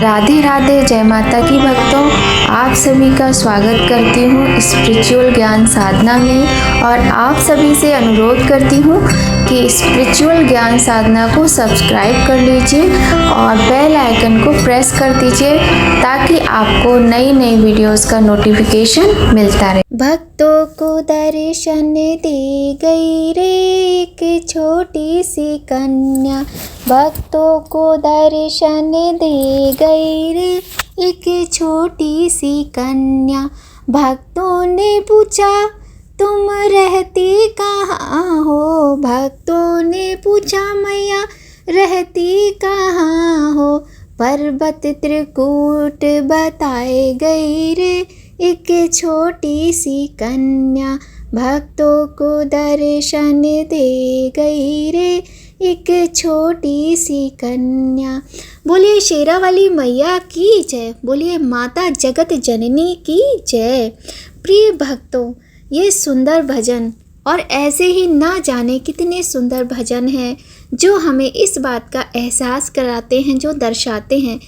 राधे राधे, जय माता की भक्तों। आप सभी का स्वागत करती हूँ स्पिरिचुअल ज्ञान साधना में और आप सभी से अनुरोध करती हूँ कि स्पिरिचुअल ज्ञान साधना को सब्सक्राइब कर लीजिए और बेल आइकन को प्रेस कर दीजिए ताकि आपको नई नई वीडियोस का नोटिफिकेशन मिलता रहे। भक्तों को दर्शन दे गई रे एक छोटी सी कन्या, भक्तों को दर्शन दे गई रे एक छोटी सी कन्या। भक्तों ने पूछा तुम रहती कहाँ हो, भक्तों ने पूछा मैया रहती कहाँ हो। पर्वत त्रिकूट बताए गई रे एक छोटी सी कन्या, भक्तों को दर्शन दे गई रे एक छोटी सी कन्या। बोलिए शेरा वाली मैया की जय, बोलिए माता जगत जननी की जय। प्रिय भक्तों, ये सुंदर भजन और ऐसे ही ना जाने कितने सुंदर भजन हैं जो हमें इस बात का एहसास कराते हैं, जो दर्शाते हैं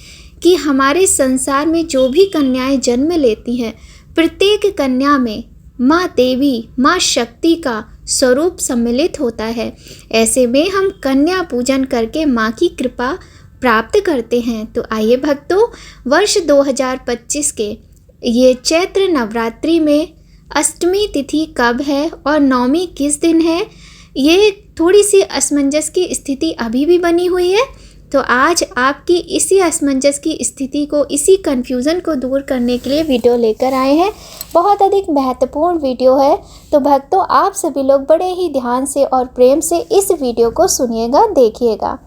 कि हमारे संसार में जो भी कन्याएं जन्म लेती हैं, प्रत्येक कन्या में माँ देवी, माँ शक्ति का स्वरूप सम्मिलित होता है। ऐसे में हम कन्या पूजन करके माँ की कृपा प्राप्त करते हैं। तो आइए भक्तों, वर्ष 2025 के ये चैत्र नवरात्रि में अष्टमी तिथि कब है और नवमी किस दिन है, ये थोड़ी सी असमंजस की स्थिति अभी भी बनी हुई है। तो आज आपकी इसी असमंजस की स्थिति को, इसी कन्फ्यूज़न को दूर करने के लिए वीडियो लेकर आए हैं। बहुत अधिक महत्वपूर्ण वीडियो है, तो भक्तों आप सभी लोग बड़े ही ध्यान से और प्रेम से इस वीडियो को सुनिएगा, देखिएगा।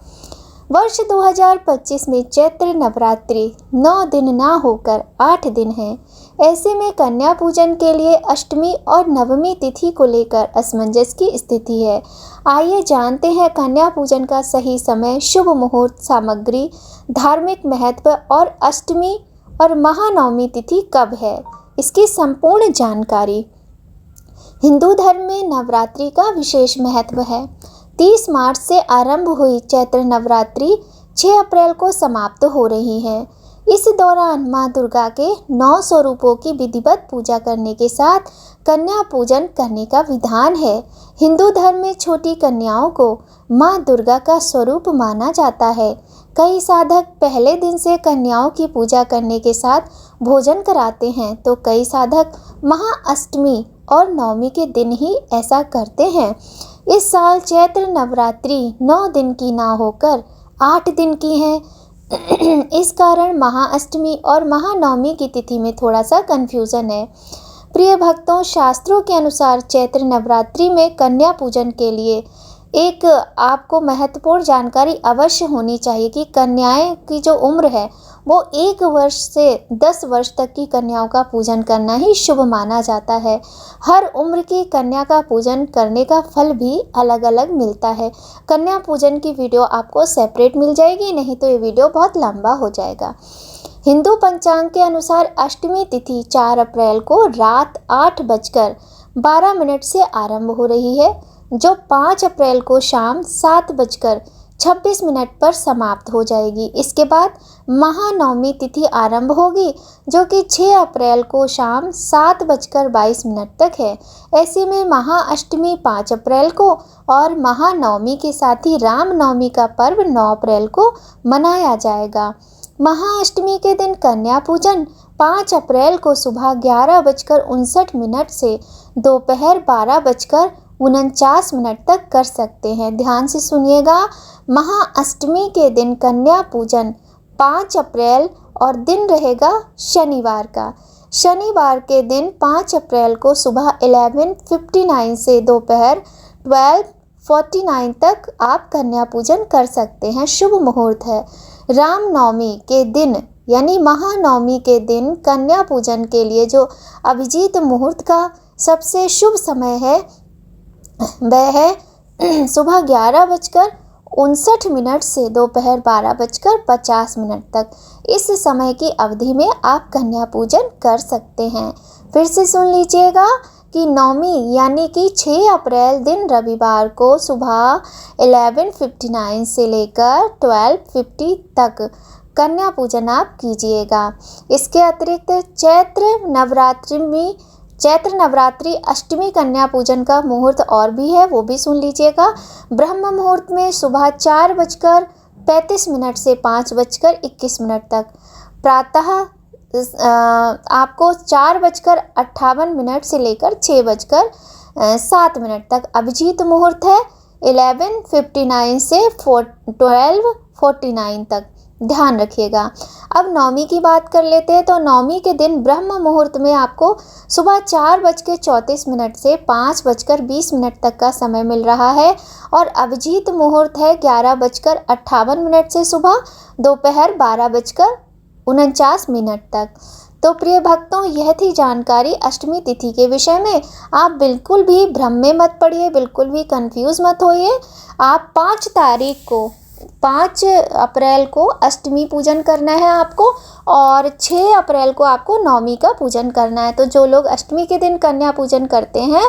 वर्ष 2025 में चैत्र नवरात्रि 9 दिन ना होकर 8 दिन है। ऐसे में कन्या पूजन के लिए अष्टमी और नवमी तिथि को लेकर असमंजस की स्थिति है। आइए जानते हैं कन्या पूजन का सही समय, शुभ मुहूर्त, सामग्री, धार्मिक महत्व और अष्टमी और महानवमी तिथि कब है, इसकी संपूर्ण जानकारी। हिंदू धर्म में नवरात्रि का विशेष महत्व है। 30 मार्च से आरंभ हुई चैत्र नवरात्रि 6 अप्रैल को समाप्त हो रही है। इस दौरान माँ दुर्गा के 9 स्वरूपों की विधिवत पूजा करने के साथ कन्या पूजन करने का विधान है। हिंदू धर्म में छोटी कन्याओं को माँ दुर्गा का स्वरूप माना जाता है। कई साधक पहले दिन से कन्याओं की पूजा करने के साथ भोजन कराते हैं, तो कई साधक महाअष्टमी और नवमी के दिन ही ऐसा करते हैं। इस साल चैत्र नवरात्रि 9 दिन की ना होकर 8 दिन की है। इस कारण महाअष्टमी और महानवमी की तिथि में थोड़ा सा कन्फ्यूज़न है। प्रिय भक्तों, शास्त्रों के अनुसार चैत्र नवरात्रि में कन्या पूजन के लिए एक आपको महत्वपूर्ण जानकारी अवश्य होनी चाहिए कि कन्याएं की जो उम्र है वो 1 वर्ष से 10 वर्ष तक की कन्याओं का पूजन करना ही शुभ माना जाता है। हर उम्र की कन्या का पूजन करने का फल भी अलग अलग मिलता है। कन्या पूजन की वीडियो आपको सेपरेट मिल जाएगी, नहीं तो ये वीडियो बहुत लंबा हो जाएगा। हिंदू पंचांग के अनुसार अष्टमी तिथि 4 अप्रैल को रात 8:12 से आरंभ हो रही है, जो 5 अप्रैल को शाम 7:26 पर समाप्त हो जाएगी। इसके बाद महानवमी तिथि आरंभ होगी, जो कि 6 अप्रैल को शाम 7:22 तक है। ऐसे में महाअष्टमी 5 अप्रैल को और महानवमी के साथ ही रामनवमी का पर्व 9 अप्रैल को मनाया जाएगा। महाअष्टमी के दिन कन्या पूजन 5 अप्रैल को सुबह 11:59 से दोपहर 12:49 तक कर सकते हैं। ध्यान से सुनिएगा, महाअष्टमी के दिन कन्या पूजन 5 अप्रैल और दिन रहेगा शनिवार का। शनिवार के दिन 5 अप्रैल को सुबह 11:59 से दोपहर 12:49 तक आप कन्या पूजन कर सकते हैं, शुभ मुहूर्त है। रामनवमी के दिन यानी महानवमी के दिन कन्या पूजन के लिए जो अभिजीत मुहूर्त का सबसे शुभ समय है वह है सुबह 11:59 से दोपहर 12:50 तक। इस समय की अवधि में आप कन्या पूजन कर सकते हैं। फिर से सुन लीजिएगा कि नवमी यानी कि 6 अप्रैल दिन रविवार को सुबह 11:59 से लेकर 12:50 तक कन्या पूजन आप कीजिएगा। इसके अतिरिक्त चैत्र नवरात्रि अष्टमी कन्या पूजन का मुहूर्त और भी है, वो भी सुन लीजिएगा। ब्रह्म मुहूर्त में सुबह 4:35 से 5:21 तक, प्रातः आपको 4:58 से लेकर 6:07 तक अभिजीत मुहूर्त है, 11:59 से 12:49 तक, ध्यान रखिएगा। अब नवमी की बात कर लेते हैं। तो नवमी के दिन ब्रह्म मुहूर्त में आपको सुबह 4:34 से 5:20 तक का समय मिल रहा है, और अभिजीत मुहूर्त है 11:58 से सुबह दोपहर 12:49 तक। तो प्रिय भक्तों, यह थी जानकारी अष्टमी तिथि के विषय में। आप बिल्कुल भी भ्रम में मत पड़िए, बिल्कुल भी कंफ्यूज मत होइए। आप 5 अप्रैल को अष्टमी पूजन करना है आपको, और 6 अप्रैल को आपको नवमी का पूजन करना है। तो जो लोग अष्टमी के दिन कन्या पूजन करते हैं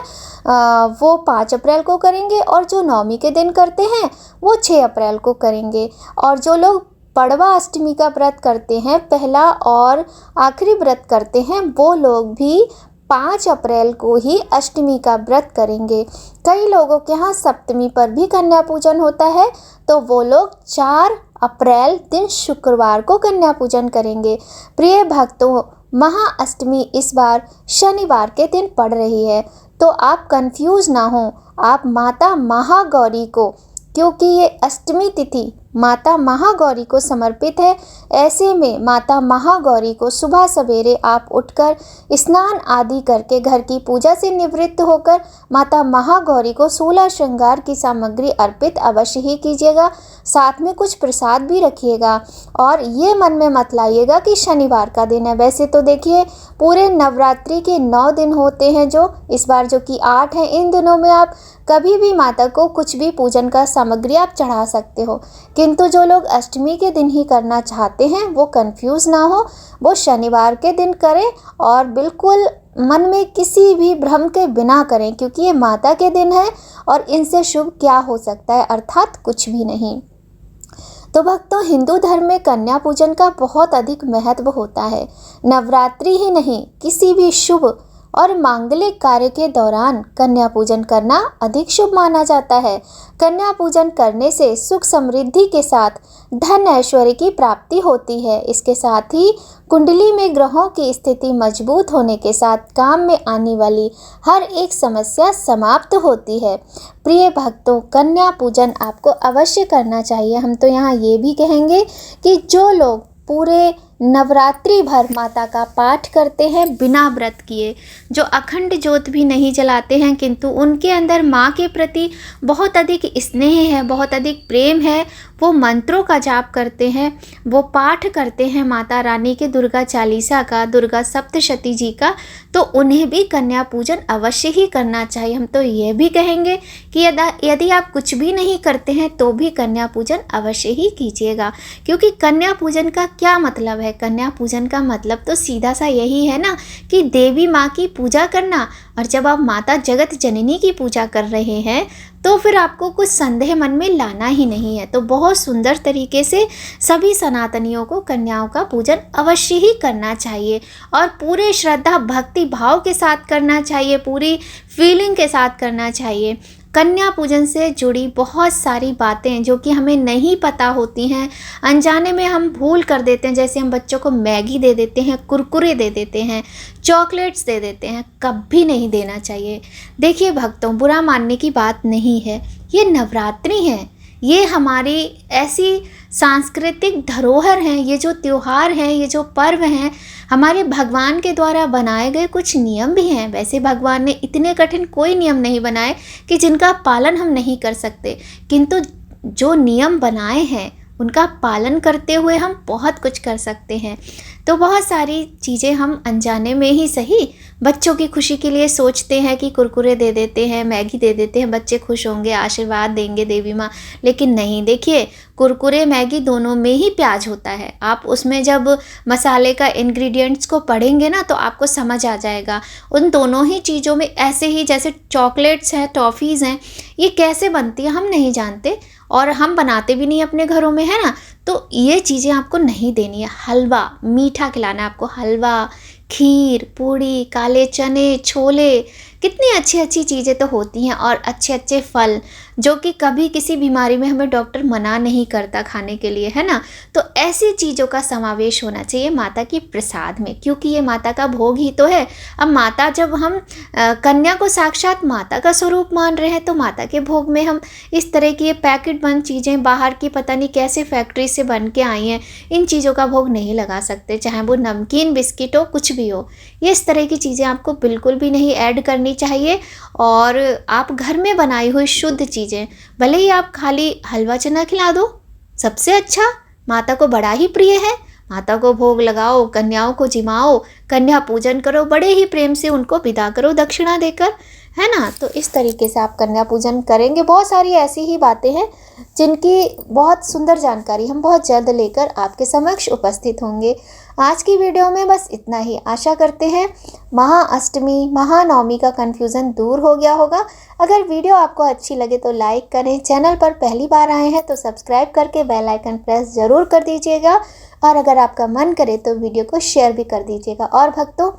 वो 5 अप्रैल को करेंगे, और जो नवमी के दिन करते हैं वो 6 अप्रैल को करेंगे। और जो लोग पड़वा अष्टमी का व्रत करते हैं, पहला और आखिरी व्रत करते हैं, वो लोग भी 5 अप्रैल को ही अष्टमी का व्रत करेंगे। कई लोगों के यहाँ सप्तमी पर भी कन्या पूजन होता है, तो वो लोग 4 अप्रैल दिन शुक्रवार को कन्या पूजन करेंगे। प्रिय भक्तों, महाअष्टमी इस बार शनिवार के दिन पड़ रही है, तो आप कंफ्यूज ना हो। आप माता महागौरी को, क्योंकि ये अष्टमी तिथि माता महागौरी को समर्पित है, ऐसे में माता महागौरी को सुबह सवेरे आप उठकर स्नान आदि करके घर की पूजा से निवृत्त होकर माता महागौरी को 16 श्रृंगार की सामग्री अर्पित अवश्य ही कीजिएगा। साथ में कुछ प्रसाद भी रखिएगा, और ये मन में मत लाइएगा कि शनिवार का दिन है। वैसे तो देखिए, पूरे नवरात्रि के 9 दिन होते हैं, जो इस बार जो कि 8 हैं। इन दिनों में आप कभी भी माता को कुछ भी पूजन का सामग्री आप चढ़ा सकते हो, किंतु जो लोग अष्टमी के दिन ही करना चाहते हैं वो कंफ्यूज ना हो, वो शनिवार के दिन करें, और बिल्कुल मन में किसी भी भ्रम के बिना करें, क्योंकि ये माता के दिन है और इनसे शुभ क्या हो सकता है, अर्थात कुछ भी नहीं। तो भक्तों, हिंदू धर्म में कन्या पूजन का बहुत अधिक महत्व होता है। नवरात्रि ही नहीं, किसी भी शुभ और मांगलिक कार्य के दौरान कन्या पूजन करना अधिक शुभ माना जाता है। कन्या पूजन करने से सुख समृद्धि के साथ धन ऐश्वर्य की प्राप्ति होती है। इसके साथ ही कुंडली में ग्रहों की स्थिति मजबूत होने के साथ काम में आने वाली हर एक समस्या समाप्त होती है। प्रिय भक्तों, कन्या पूजन आपको अवश्य करना चाहिए। हम तो यहाँ ये भी कहेंगे कि जो लोग पूरे नवरात्रि भर माता का पाठ करते हैं बिना व्रत किए, जो अखंड ज्योत भी नहीं जलाते हैं, किंतु उनके अंदर माँ के प्रति बहुत अधिक स्नेह है, बहुत अधिक प्रेम है, वो मंत्रों का जाप करते हैं, वो पाठ करते हैं माता रानी के दुर्गा चालीसा का, दुर्गा सप्तशती जी का, तो उन्हें भी कन्या पूजन अवश्य ही करना चाहिए। हम तो ये भी कहेंगे कि यदि आप कुछ भी नहीं करते हैं तो भी कन्या पूजन अवश्य ही कीजिएगा, क्योंकि कन्या पूजन का क्या मतलब है? कन्या पूजन का मतलब तो सीधा सा यही है ना कि देवी माँ की पूजा करना। और जब आप माता जगत जननी की पूजा कर रहे हैं तो फिर आपको कुछ संदेह मन में लाना ही नहीं है। तो बहुत सुंदर तरीके से सभी सनातनियों को कन्याओं का पूजन अवश्य ही करना चाहिए, और पूरे श्रद्धा भक्ति भाव के साथ करना चाहिए, पूरी फीलिंग के साथ करना चाहिए। कन्या पूजन से जुड़ी बहुत सारी बातें जो कि हमें नहीं पता होती हैं, अनजाने में हम भूल कर देते हैं। जैसे हम बच्चों को मैगी दे देते हैं, कुरकुरे दे देते हैं, चॉकलेट्स दे देते हैं, कभी नहीं देना चाहिए। देखिए भक्तों, बुरा मानने की बात नहीं है, ये नवरात्रि है, ये हमारी ऐसी सांस्कृतिक धरोहर हैं, ये जो त्योहार हैं, ये जो पर्व हैं, हमारे भगवान के द्वारा बनाए गए कुछ नियम भी हैं। वैसे भगवान ने इतने कठिन कोई नियम नहीं बनाए कि जिनका पालन हम नहीं कर सकते, किंतु जो नियम बनाए हैं उनका पालन करते हुए हम बहुत कुछ कर सकते हैं। तो बहुत सारी चीज़ें हम अनजाने में ही सही बच्चों की खुशी के लिए सोचते हैं कि कुरकुरे दे देते हैं, मैगी दे देते हैं, बच्चे खुश होंगे, आशीर्वाद देंगे देवी माँ। लेकिन नहीं, देखिए कुरकुरे मैगी दोनों में ही प्याज होता है। आप उसमें जब मसाले का इंग्रेडिएंट्स को पढ़ेंगे ना तो आपको समझ आ जाएगा। उन दोनों ही चीज़ों में ऐसे ही जैसे चॉकलेट्स हैं, टॉफ़ीज़ हैं, ये कैसे बनती है हम नहीं जानते, और हम बनाते भी नहीं अपने घरों में, है ना। तो ये चीज़ें आपको नहीं देनी है। हलवा मीठा खिलाना है आपको, हलवा, खीर, पूड़ी, काले चने, छोले, कितनी अच्छी अच्छी चीज़ें तो होती हैं, और अच्छे अच्छे फल जो कि कभी किसी बीमारी में हमें डॉक्टर मना नहीं करता खाने के लिए, है ना। तो ऐसी चीज़ों का समावेश होना चाहिए माता की प्रसाद में, क्योंकि ये माता का भोग ही तो है। अब माता, जब हम कन्या को साक्षात माता का स्वरूप मान रहे हैं, तो माता के भोग में हम इस तरह की ये पैकेट बंद चीज़ें, बाहर की पता नहीं कैसे फैक्ट्री से बन के आई हैं, इन चीज़ों का भोग नहीं लगा सकते, चाहे वो नमकीन, बिस्किट हो, कुछ भी हो। ये इस तरह की चीज़ें आपको बिल्कुल भी नहीं ऐड करनी चाहिए। और आप घर में बनाई हुई शुद्ध चीज़ें, भले ही आप खाली हलवा चना खिला दो, सबसे अच्छा, माता को बड़ा ही प्रिय है। माता को भोग लगाओ, कन्याओं को जिमाओ, कन्या पूजन करो, बड़े ही प्रेम से उनको विदा करो दक्षिणा देकर, है ना। तो इस तरीके से आप कन्या पूजन करेंगे। बहुत सारी ऐसी ही बातें हैं जिनकी बहुत सुंदर जानकारी हम बहुत जल्द लेकर आपके समक्ष उपस्थित होंगे। आज की वीडियो में बस इतना ही। आशा करते हैं महाअष्टमी, महानवमी का कन्फ्यूज़न दूर हो गया होगा। अगर वीडियो आपको अच्छी लगे तो लाइक करें, चैनल पर पहली बार आए हैं तो सब्सक्राइब करके बेल आइकन प्रेस ज़रूर कर दीजिएगा, और अगर आपका मन करे तो वीडियो को शेयर भी कर दीजिएगा। और भक्तों,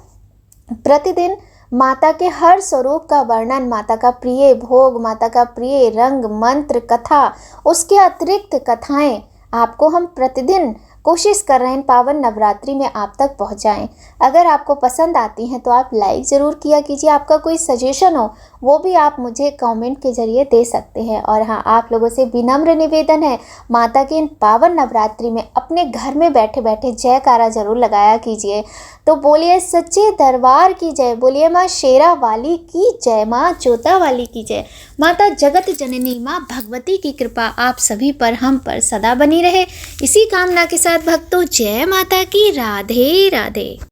प्रतिदिन माता के हर स्वरूप का वर्णन, माता का प्रिय भोग, माता का प्रिय रंग, मंत्र, कथा, उसके अतिरिक्त कथाएं आपको हम प्रतिदिन कोशिश कर रहे हैं पावन नवरात्रि में आप तक पहुंचाएं। अगर आपको पसंद आती हैं तो आप लाइक ज़रूर किया कीजिए। आपका कोई सजेशन हो वो भी आप मुझे कमेंट के ज़रिए दे सकते हैं। और हाँ, आप लोगों से विनम्र निवेदन है, माता के इन पावन नवरात्रि में अपने घर में बैठे बैठे जयकारा ज़रूर लगाया कीजिए। तो बोलिए सच्चे दरबार की जय, बोलिए माँ शेरा वाली की जय, माँ जोता वाली की जय। माता जगत जननी माँ भगवती की कृपा आप सभी पर, हम पर सदा बनी रहे। इसी कामना के साथ भक्तों, जय माता की। राधे राधे।